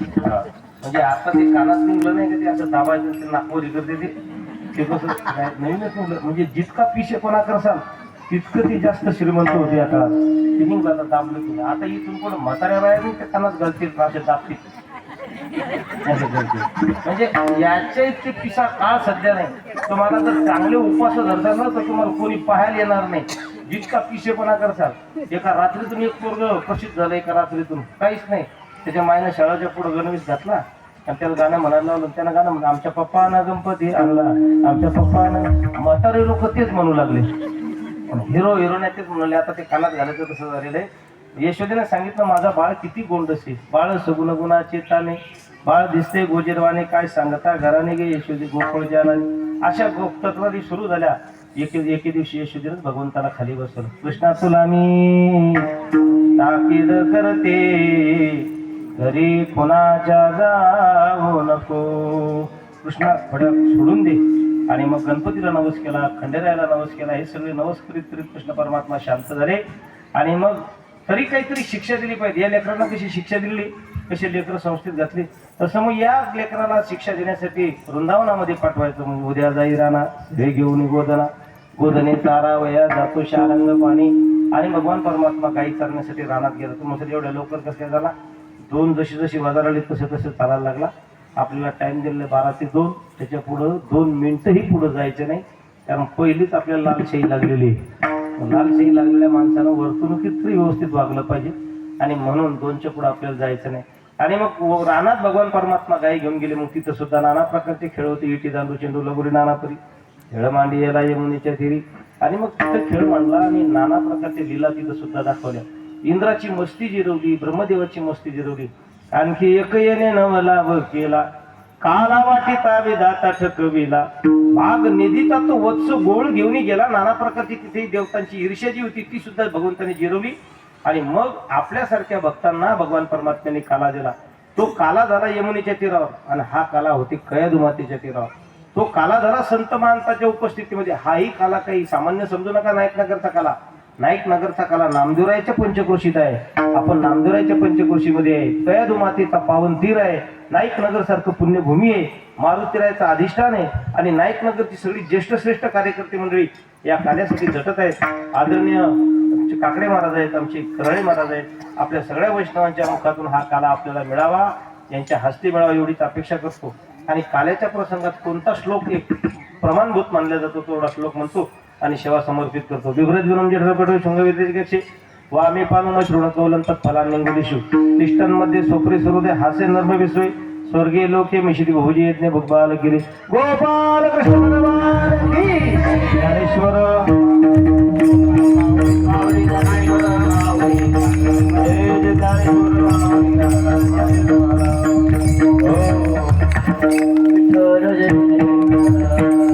म्हणजे आता ते कानात निघलं नाही का ते असं दाबायचं ते नाकवरी करते ते कसं नवीनच निघलं. म्हणजे जितका पिशेपणा करसाल तितकं ते जास्त श्रीमंत होते या काळात. ते निघलं आता दाबलं की आता इथून पुढे म्हाताऱ्या बाहेर ते कानात घालतील असे दाबतील म्हणजे याच्या इतके पिसा काळ सध्या नाही. तुम्हाला जर चांगले उपवास धरसाल ना तर तुम्हाला कोणी पाहायला येणार नाही. जितका पिशेपणा करसाल एका रात्रीतून एक पोरग प्रसिद्ध झालं एका रात्रीतून काहीच नाही. त्याच्या मायनं शाळाच्या पुढे गणवेश घातला आणि त्याला गाणं म्हणायला लावलं. त्यानं गाणं म्हणलं आमच्या पप्पानं गणपती आणला आमच्या पप्पानं. म्हातारे लोक तेच म्हणू लागले. हिरो हिरोने तेच म्हणाले. आता ते कानात घालायचं तसं झालेलं आहे. यशोदेने सांगितलं माझा बाळ किती गोंडसे बाळ सगुण गुणाचे ताने बाळ दिसते गोजीरवाने काय सांगता घराने गे यशोदे गोकुळ जालाने. अशा तत्वादी सुरू झाल्या. एके दिवशी यशोदेनंच भगवंताला खाली बसवलं. कृष्णा तुला मी ताकीद करते घरी कोणाच्या जाऊ नको. कृष्णा फडक सोडून दे. आणि मग गणपतीला नवस केला खंडेरायाला नवस केला. हे सगळे नवस करीत करीत कृष्ण परमात्मा शांत झाले. आणि मग तरी काहीतरी शिक्षा दिली पाहिजे. या लेकरांना कशी शिक्षा दिली कशी लेकरं संस्थेत घातली तसं मग या लेकराला शिक्षा देण्यासाठी वृंदावनामध्ये पाठवायचं. मग उद्या जाई राणा हे घेऊन गोदना गोधने चारा वया जातो शारंग पाणी. आणि भगवान परमात्मा गाई चरण्यासाठी रानात गेला. तो म्हणजे एवढ्या लवकर कसं झाला. दोन जशी जशी बाजार आली तसे तसे चालायला लागला. आपल्याला टाइम दिलेला 12 ते 2. त्याच्या पुढं 2 मिनिटंही पुढं जायचं नाही. कारण पहिलीच आपल्याला लालशाही लागलेली आहे. लालशाही लागलेल्या माणसानं वर्तणुकीत तरी व्यवस्थित वागलं पाहिजे. आणि म्हणून 2च्या पुढे आपल्याला जायचं नाही. आणि मग रानात भगवान परमात्मा गाई घेऊन गेले. मग तिथं सुद्धा नाना प्रकारचे खेळ होते. इटी दांडू चेंडू लगोरी नानापरी खेळ मांडी याला यमुनेच्या तिरी. आणि मग तिथं खेळ मांडला आणि नाना प्रकारचे लीला तिथं सुद्धा दाखवल्या. इंद्राची मस्ती जिरवली ब्रह्मदेवाची मस्ती जिरवली. आणखी एक येणे नवलाभ केला काला वाटिता विधाता ठकविला. भाग निधीचा तो वत्स गोळ घेऊन गेला. नाना प्रकारची तिथे देवतांची ईर्ष्या जी होती ती सुद्धा भगवंताने जिरवली. आणि मग आपल्यासारख्या भक्तांना भगवान परमात्म्याने काला दिला. तो काला झाला यमुनेच्या तीरावर आणि हा काला होती कयाधुमातीच्या तीरावर. तो काला झाला संत महांताच्या उपस्थितीमध्ये. हाही काला काही सामान्य समजू नका. नाईक नगरचा काला नाईक नगरचा काला नामदेवरायच्या पंचक्रोशीत आहे. आपण नामदेवरायच्या पंचक्रोशीमध्ये आहे. कयाधुमातीचा पावन तीर आहे. नाईक नगर सारखं पुण्यभूमी आहे. मारुतीरायचं अधिष्ठान आहे. आणि नाईक नगरची सगळी ज्येष्ठ श्रेष्ठ कार्यकर्ते मंडळी या कार्यासाठी झटत आहेत. आदरणीय आमचे काकडे महाराज आहेत आमचे करळे महाराज आहेत. आपल्या सगळ्या वैष्णवांच्या मुखातून हा काला आपल्याला मिळावा यांच्या हस्ते मिळावा एवढीच अपेक्षा करतो. आणि काल्याच्या प्रसंगात कोणता श्लोक एक प्रमाणभूत मानला जातो तेवढा श्लोक म्हणतो आणि सेवा समर्पित करतो. विभ्रज विनम जठरपट शृंगविद्येचे व आम्ही पानुम श्रुणकौलंत फलांगुलिशु तिष्ठांमध्ये सोपरे सरोदे हास्य नर्म विसोय स्वर्गीय लोके मिश्री बहुजी यज्ञ भगवान गिरी गोपाल कृष्ण ज्ञानेश्वर